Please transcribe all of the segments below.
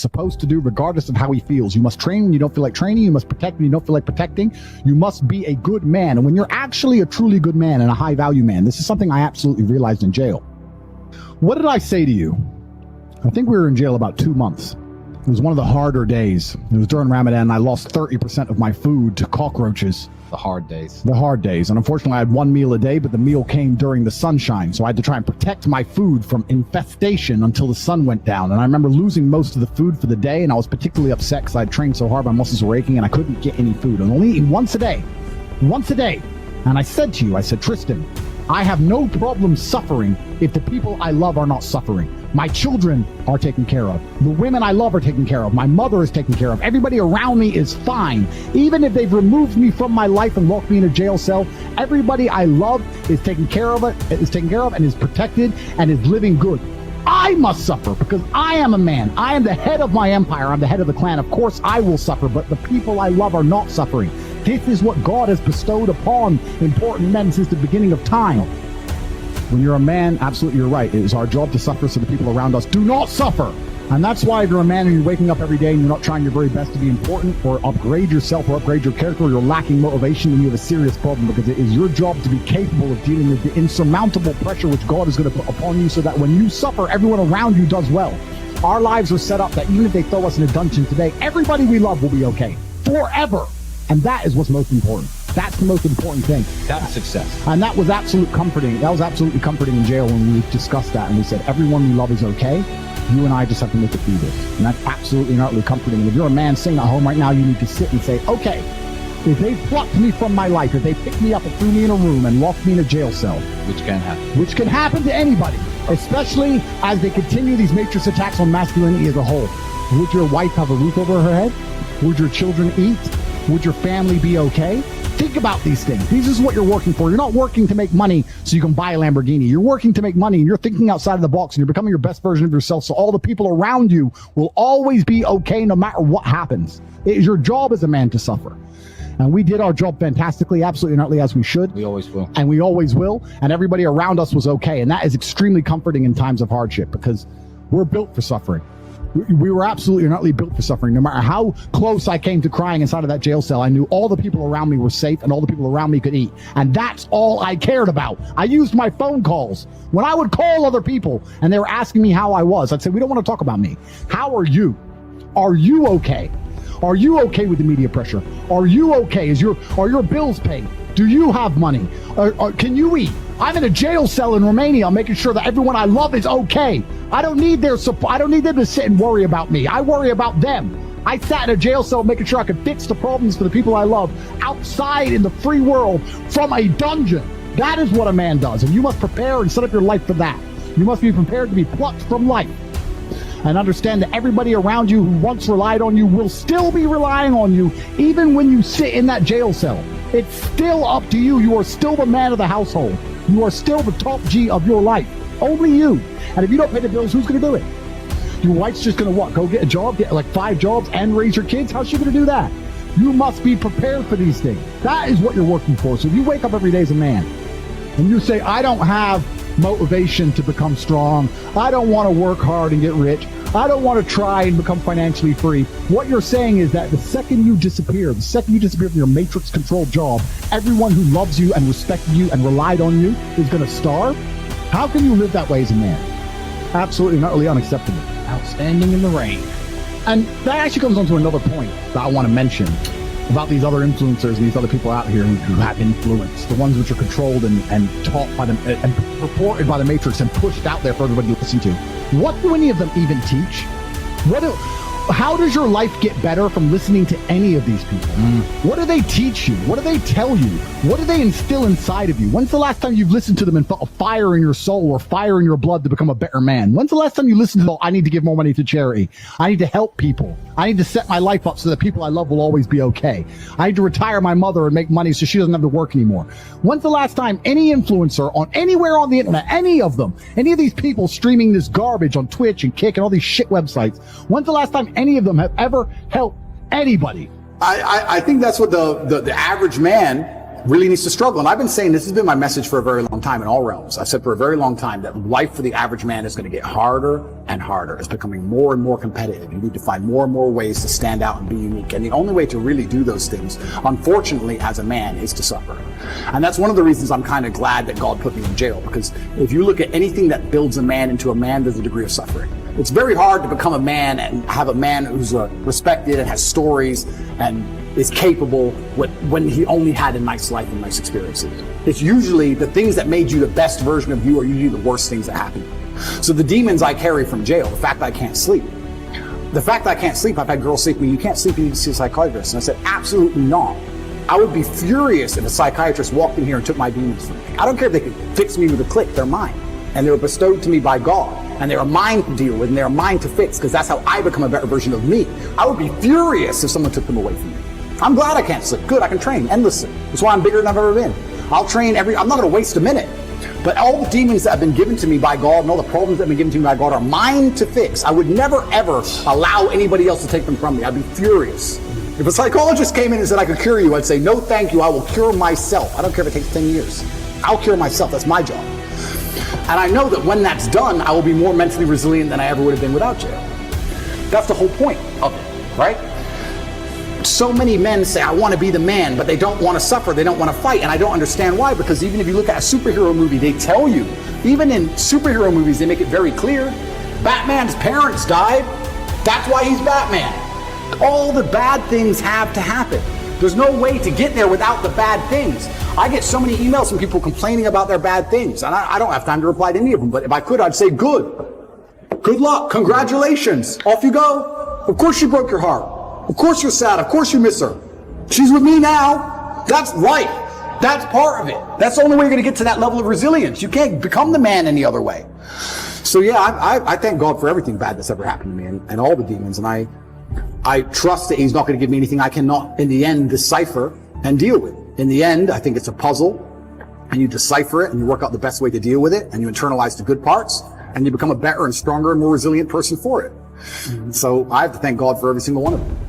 supposed to do regardless of how he feels. You must train when you don't feel like training. You must protect when you don't feel like protecting. You must be a good man. And when you're actually a truly good man and a high value man, this is something I absolutely realized in jail. What did I say to you? I think we were in jail about 2 months. It was one of the harder days. It was during Ramadan, and I lost 30% of my food to cockroaches. The hard days. The hard days. And unfortunately, I had one meal a day, but the meal came during the sunshine. So I had to try and protect my food from infestation until the sun went down. And I remember losing most of the food for the day, and I was particularly upset because I'd trained so hard, my muscles were aching, and I couldn't get any food. I was only eating once a day. Once a day. And I said to you, I said, Tristan, I have no problem suffering if the people I love are not suffering. My children are taken care of. The women I love are taken care of. My mother is taken care of. Everybody around me is fine. Even if they've removed me from my life and locked me in a jail cell, everybody I love is taken care of, and is protected and is living good. I must suffer because I am a man. I am the head of my empire. I'm the head of the clan. Of course, I will suffer, but the people I love are not suffering. This is what God has bestowed upon important men since the beginning of time. When you're a man, absolutely you're right. It is our job to suffer so the people around us do not suffer. And that's why if you're a man and you're waking up every day and you're not trying your very best to be important or upgrade yourself or upgrade your character, or you're lacking motivation, then you have a serious problem, because it is your job to be capable of dealing with the insurmountable pressure which God is going to put upon you so that when you suffer, everyone around you does well. Our lives are set up that even if they throw us in a dungeon today, everybody we love will be okay forever. And that is what's most important. That's the most important thing. That's success. And that was absolutely comforting. That was absolutely comforting in jail when we discussed that and we said, everyone we love is okay. You and I just have to make it through this. And that's absolutely and utterly comforting. And if you're a man sitting at home right now, you need to sit and say, okay, if they plucked me from my life, if they picked me up and threw me in a room and locked me in a jail cell. Which can happen. Which can happen to anybody, especially as they continue these matrix attacks on masculinity as a whole. Would your wife have a roof over her head? Would your children eat? Would your family be okay? Think about these things. This is what you're working for. You're not working to make money so you can buy a Lamborghini. You're working to make money, and you're thinking outside of the box, and you're becoming your best version of yourself, so all the people around you will always be okay no matter what happens. It is your job as a man to suffer. And we did our job fantastically, absolutely and utterly as we should. We always will. And we always will. And everybody around us was okay. And that is extremely comforting in times of hardship, because we're built for suffering. We were absolutely and utterly built for suffering. No matter how close I came to crying inside of that jail cell, I knew all the people around me were safe and all the people around me could eat. And that's all I cared about. I used my phone calls. When I would call other people and they were asking me how I was, I'd say, we don't want to talk about me. How are you? Are you okay? Are you okay with the media pressure? Are you okay? Are your bills paid? Do you have money? Can you eat? I'm in a jail cell in Romania. I'm making sure that everyone I love is okay. I don't need their support. I don't need them to sit and worry about me. I worry about them. I sat in a jail cell making sure I could fix the problems for the people I love outside in the free world from a dungeon. That is what a man does. And you must prepare and set up your life for that. You must be prepared to be plucked from life. And understand that everybody around you who once relied on you will still be relying on you, even when you sit in that jail cell. It's still up to you. You are still the man of the household. You are still the top G of your life. Only you. And if you don't pay the bills, who's going to do it? Your wife's just going to what? Go get a job, get like 5 jobs and raise your kids? How's she going to do that? You must be prepared for these things. That is what you're working for. So if you wake up every day as a man and you say, I don't have motivation to become strong, I don't want to work hard and get rich, I don't want to try and become financially free, what you're saying is that the second you disappear from your matrix controlled job, everyone who loves you and respected you and relied on you is going to starve. How can you live that way as a man? Absolutely and utterly unacceptable. Outstanding in the rain. And that actually comes on to another point that I want to mention about these other influencers and these other people out here who have influence, the ones which are controlled and taught by them and reported by the Matrix and pushed out there for everybody to listen to. What do any of them even teach? How does your life get better from listening to any of these people? What do they teach you? What do they tell you? What do they instill inside of you? When's the last time you've listened to them and felt a fire in your soul or fire in your blood to become a better man? When's the last time you listened to them, I need to give more money to charity. I need to help people. I need to set my life up so that people I love will always be okay. I need to retire my mother and make money so she doesn't have to work anymore. When's the last time any influencer on anywhere on the internet, any of them, any of these people streaming this garbage on Twitch and Kick and all these shit websites, when's the last time any of them have ever helped anybody? I think that's what the average man really needs to struggle. And I've been saying, this has been my message for a very long time in all realms. I've said for a very long time that life for the average man is going to get harder and harder. It's becoming more and more competitive. You need to find more and more ways to stand out and be unique. And the only way to really do those things, unfortunately, as a man, is to suffer. And that's one of the reasons I'm kind of glad that God put me in jail, because if you look at anything that builds a man into a man, there's a degree of suffering. It's very hard to become a man and have a man who's respected and has stories and is capable when he only had a nice life and nice experiences. It's usually the things that made you the best version of you are usually the worst things that happen. So the demons I carry from jail, the fact that I can't sleep, I've had girls say to me, you can't sleep, you need to see a psychiatrist. And I said, absolutely not. I would be furious if a psychiatrist walked in here and took my demons from me. I don't care if they could fix me with a click, they're mine. And they were bestowed to me by God. And they are mine to deal with, and they are mine to fix, because that's how I become a better version of me. I would be furious if someone took them away from me. I'm glad I can't sleep. Good, I can train endlessly. That's why I'm bigger than I've ever been. I'll train I'm not going to waste a minute. But all the demons that have been given to me by God and all the problems that have been given to me by God are mine to fix. I would never, ever allow anybody else to take them from me. I'd be furious. If a psychologist came in and said I could cure you, I'd say, no, thank you. I will cure myself. I don't care if it takes 10 years. I'll cure myself. That's my job. And I know that when that's done, I will be more mentally resilient than I ever would have been without jail. That's the whole point of it, right? So many men say, I want to be the man, but they don't want to suffer, they don't want to fight, and I don't understand why, because even if you look at a superhero movie, they tell you, even in superhero movies, they make it very clear, Batman's parents died, that's why he's Batman. All the bad things have to happen. There's no way to get there without the bad things. I get so many emails from people complaining about their bad things, and I don't have time to reply to any of them, but if I could, I'd say, good luck, congratulations, off you go. Of course she broke your heart. Of course you're sad. Of course you miss her. She's with me now. That's life. That's part of it. That's the only way you're going to get to that level of resilience. You can't become the man any other way. So yeah, I thank God for everything bad that's ever happened to me and all the demons. And I trust that he's not going to give me anything I cannot, in the end, decipher and deal with. In the end, I think it's a puzzle, and you decipher it and you work out the best way to deal with it, and you internalize the good parts, and you become a better and stronger and more resilient person for it. Mm-hmm. So I have to thank God for every single one of them.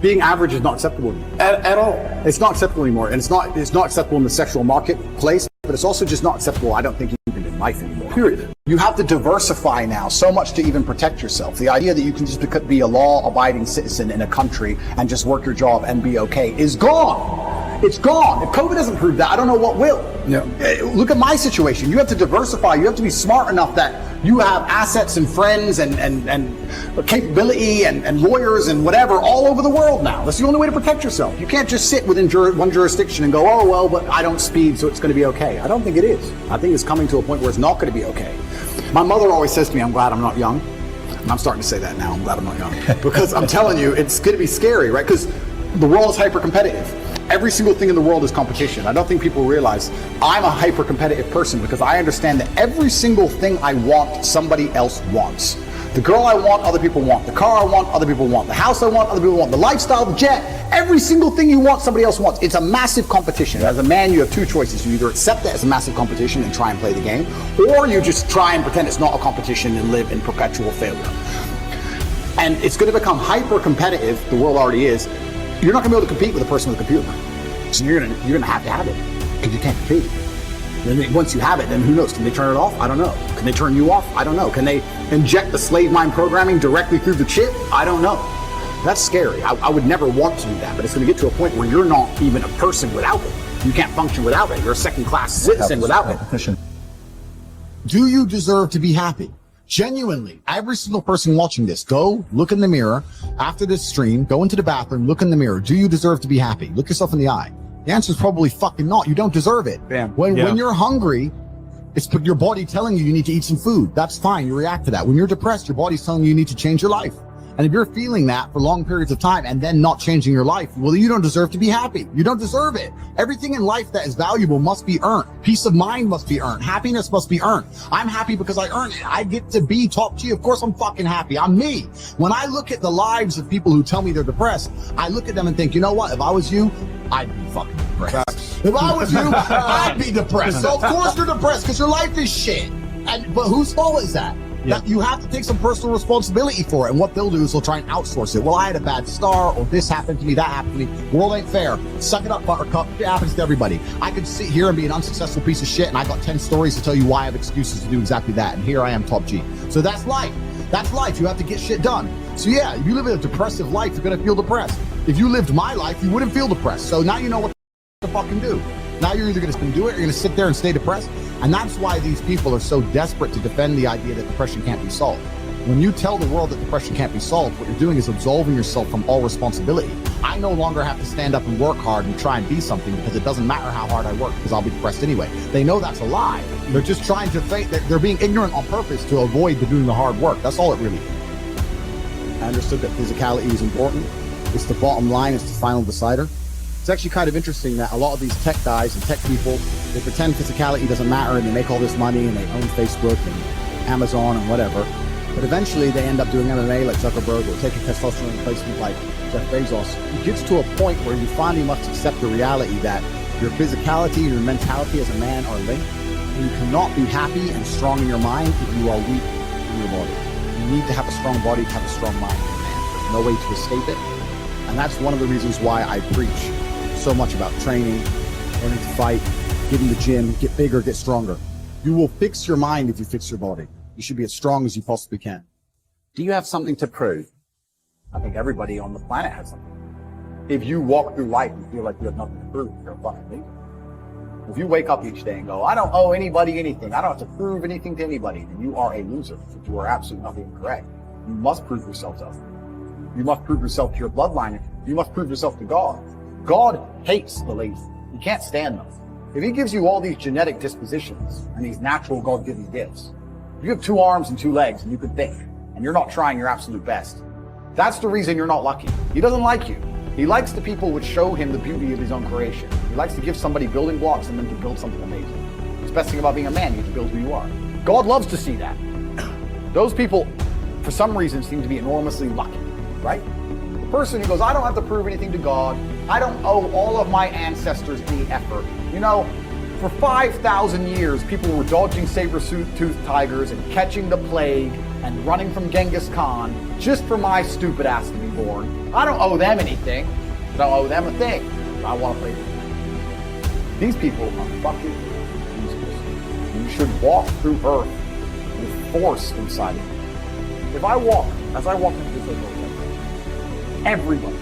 Being average is not acceptable at all. It's not acceptable anymore, and it's not acceptable in the sexual marketplace, but it's also just not acceptable, I don't think, even in life anymore. Period. You have to diversify now so much to even protect yourself. The idea that you can just be a law-abiding citizen in a country and just work your job and be okay is gone. It's gone. If COVID doesn't prove that, I don't know what will. Yeah. Look at my situation. You have to diversify. You have to be smart enough that you have assets and friends and capability and lawyers and whatever all over the world now. That's the only way to protect yourself. You can't just sit within one jurisdiction and go, oh, well, but I don't speed, so it's going to be okay. I don't think it is. I think it's coming to a point where it's not going to be okay. My mother always says to me, I'm glad I'm not young. And I'm starting to say that now. I'm glad I'm not young. Because I'm telling you, it's going to be scary, right? Because the world is hyper-competitive. Every single thing in the world is competition. I don't think people realize I'm a hyper-competitive person because I understand that every single thing I want, somebody else wants. The girl I want, other people want. The car I want, other people want. The house I want, other people want. The lifestyle, the jet, every single thing you want, somebody else wants. It's a massive competition. As a man, you have two choices. You either accept it as a massive competition and try and play the game, or you just try and pretend it's not a competition and live in perpetual failure. And it's going to become hyper-competitive, the world already is. You're not going to be able to compete with a person with a computer. So you're going to have it because you can't compete. Then once you have it, then who knows? Can they turn it off? I don't know. Can they turn you off? I don't know. Can they inject the slave mind programming directly through the chip? I don't know. That's scary. I would never want to do that, but it's going to get to a point where you're not even a person without it. You can't function without it. You're a second-class citizen without it. Do you deserve to be happy? Genuinely, every single person watching this, go look in the mirror after this stream, go into the bathroom, look in the mirror. Do you deserve to be happy? Look yourself in the eye. The answer is probably fucking not. You don't deserve it. When you're hungry, it's your body telling you need to eat some food. That's fine. You react to that. When you're depressed, your body's telling you need to change your life. And if you're feeling that for long periods of time and then not changing your life, well, you don't deserve to be happy. You don't deserve it. Everything in life that is valuable must be earned. Peace of mind must be earned. Happiness must be earned. I'm happy because I earned it. I get to be top G. Of course, I'm fucking happy. I'm me. When I look at the lives of people who tell me they're depressed, I look at them and think, you know what? If I was you, I'd be fucking depressed. If I was you, I'd be depressed. So of course you're depressed because your life is shit. But whose fault is that? That you have to take some personal responsibility for it. And what they'll do is they'll try and outsource it. Well, I had a bad star, or this happened to me, that happened to me. World ain't fair. Suck it up, buttercup. It happens to everybody. I could sit here and be an unsuccessful piece of shit, and I got 10 stories to tell you why I have excuses to do exactly that. And here I am, top G. So that's life. That's life. You have to get shit done. So yeah, if you live a depressive life, you're going to feel depressed. If you lived my life, you wouldn't feel depressed. So now you know what to fucking do. Now you're either going to do it or you're going to sit there and stay depressed. And that's why these people are so desperate to defend the idea that depression can't be solved. When you tell the world that depression can't be solved, what you're doing is absolving yourself from all responsibility. I no longer have to stand up and work hard and try and be something because it doesn't matter how hard I work because I'll be depressed anyway. They know that's a lie. They're just trying to think that they're being ignorant on purpose to avoid doing the hard work. That's all it really is. I understood that physicality is important. It's the bottom line. It's the final decider. It's actually kind of interesting that a lot of these tech guys and tech people, they pretend physicality doesn't matter and they make all this money and they own Facebook and Amazon and whatever. But eventually they end up doing MMA like Zuckerberg or taking testosterone replacement like Jeff Bezos. It gets to a point where you finally must accept the reality that your physicality and your mentality as a man are linked. And you cannot be happy and strong in your mind if you are weak in your body. You need to have a strong body to have a strong mind as a man. There's no way to escape it. And that's one of the reasons why I preach so much about training, learning to fight, get in the gym, get bigger, get stronger. You will fix your mind if you fix your body. You should be as strong as you possibly can. Do you have something to prove? I think everybody on the planet has something. If you walk through life and feel like you have nothing to prove, you're a fucking loser. If you wake up each day and go, I don't owe anybody anything, I don't have to prove anything to anybody, then you are a loser. You are absolutely not incorrect. You must prove yourself to others. You must prove yourself to your bloodline. You must prove yourself to God. God hates the lazy. He can't stand them. If he gives you all these genetic dispositions and these natural God-given gifts, you have 2 arms and 2 legs and you can think, and you're not trying your absolute best. That's the reason you're not lucky. He doesn't like you. He likes the people which show him the beauty of his own creation. He likes to give somebody building blocks and then to build something amazing. It's the best thing about being a man, you get to build who you are. God loves to see that. Those people, for some reason, seem to be enormously lucky, right? The person who goes, I don't have to prove anything to God. I don't owe all of my ancestors any effort. You know, for 5,000 years, people were dodging saber-toothed tigers and catching the plague and running from Genghis Khan just for my stupid ass to be born. I don't owe them anything. I don't owe them a thing. I want to play with them. These people are fucking losers. You should walk through Earth with force inside of you. If I walk, as I walk into this world, everybody,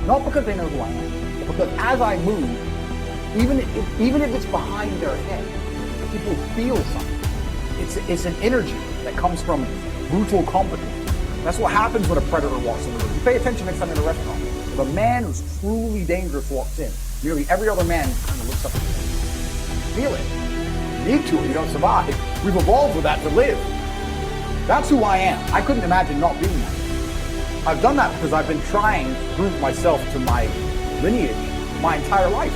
not because they know who I am, but because as I move, even if it's behind their head, people feel something. It's an energy that comes from brutal competence. That's what happens when a predator walks in the room. You pay attention next time in a restaurant. If a man who's truly dangerous walks in, nearly every other man kind of looks up at him. Feel it. You need to or you don't survive. We've evolved with that to live. That's who I am. I couldn't imagine not being that. I've done that because I've been trying to prove myself to my lineage my entire life.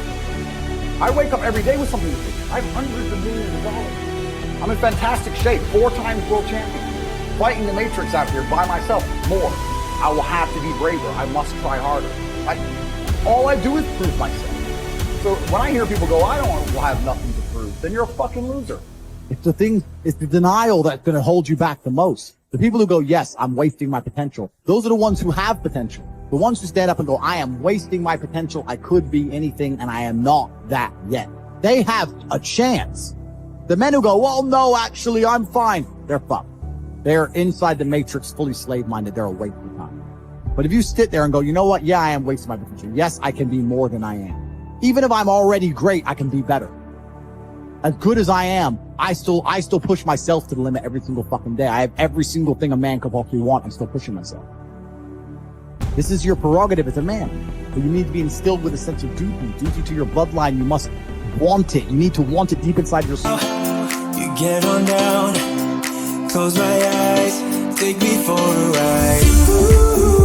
I wake up every day with something to do. I have hundreds of millions of dollars. I'm in fantastic shape, 4 times world champion. Fighting the Matrix out here by myself, more. I will have to be braver. I must try harder. All I do is prove myself. So when I hear people go, I don't have nothing to prove, then you're a fucking loser. It's the denial that's going to hold you back the most. The people who go, yes, I'm wasting my potential. Those are the ones who have potential. The ones who stand up and go, I am wasting my potential. I could be anything and I am not that yet. They have a chance. The men who go, well, no, actually, I'm fine. They're fucked. They're inside the matrix, fully slave-minded. They're a waste of time. But if you sit there and go, you know what? Yeah, I am wasting my potential. Yes, I can be more than I am. Even if I'm already great, I can be better. As good as I am, I still push myself to the limit every single fucking day. I have every single thing a man could possibly want. I'm still pushing myself. This is your prerogative as a man. But you need to be instilled with a sense of duty to your bloodline. You must want it. You need to want it deep inside yourself. You get on down, close my eyes, take me for a ride. Ooh.